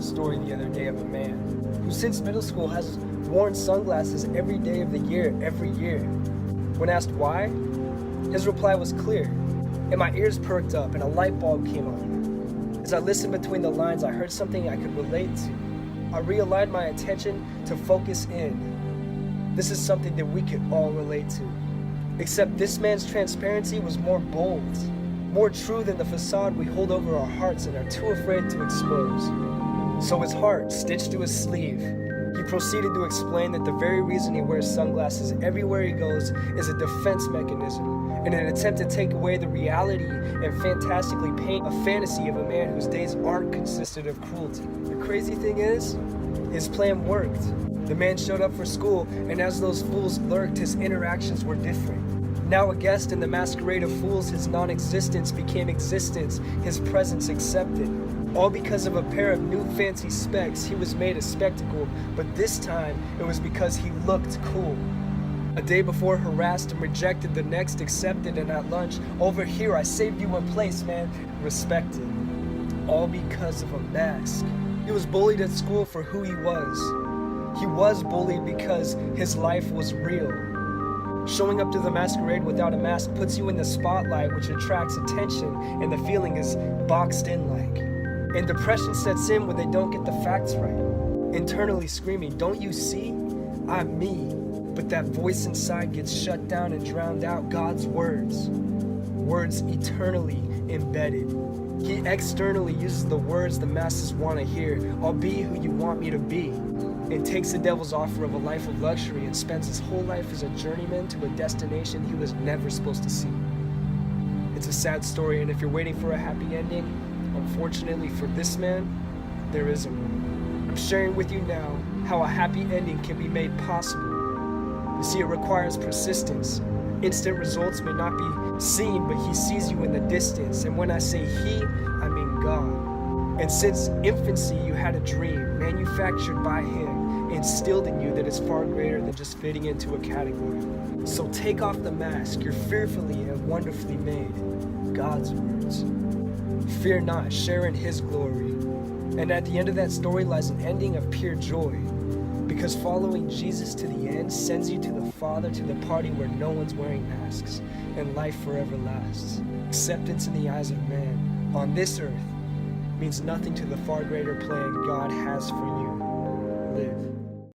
story the other day of a man who since middle school has worn sunglasses every day of the year, every year. When asked why, his reply was clear, and my ears perked up and a light bulb came on. As I listened between the lines, I heard something I could relate to. I realigned my attention to focus in. This is something that we could all relate to. Except this man's transparency was more bold, more true than the facade we hold over our hearts and are too afraid to expose. So his heart stitched to his sleeve, he proceeded to explain that the very reason he wears sunglasses everywhere he goes is a defense mechanism, in an attempt to take away the reality and fantastically paint a fantasy of a man whose days aren't consistent of cruelty. The crazy thing is, his plan worked. The man showed up for school, and as those fools lurked, his interactions were different. Now a guest in the masquerade of fools, his non-existence became existence, his presence accepted. All because of a pair of new fancy specs, he was made a spectacle, but this time it was because he looked cool. A day before harassed and rejected, the next accepted, and at lunch, over here I saved you one place, man, respected. All because of a mask. He was bullied at school for who he was. He was bullied because his life was real. Showing up to the masquerade without a mask puts you in the spotlight, which attracts attention, and the feeling is boxed in like. And depression sets in when they don't get the facts right. Internally screaming, don't you see? I'm me. But that voice inside gets shut down and drowned out. God's words. Words eternally embedded. He externally uses the words the masses want to hear. I'll be who you want me to be. And takes the devil's offer of a life of luxury and spends his whole life as a journeyman to a destination he was never supposed to see. It's a sad story, and if you're waiting for a happy ending, unfortunately for this man, there isn't one. I'm sharing with you now how a happy ending can be made possible. You see, it requires persistence. Instant results may not be seen, but he sees you in the distance. And when I say he, I mean God. And since infancy you had a dream, manufactured by him, instilled in you that is far greater than just fitting into a category. So take off the mask, you're fearfully and wonderfully made. God's words. Fear not, share in his glory. And at the end of that story lies an ending of pure joy. Because following Jesus to the end sends you to the Father, to the party where no one's wearing masks, and life forever lasts. Acceptance in the eyes of man on this earth means nothing to the far greater plan God has for you. Live.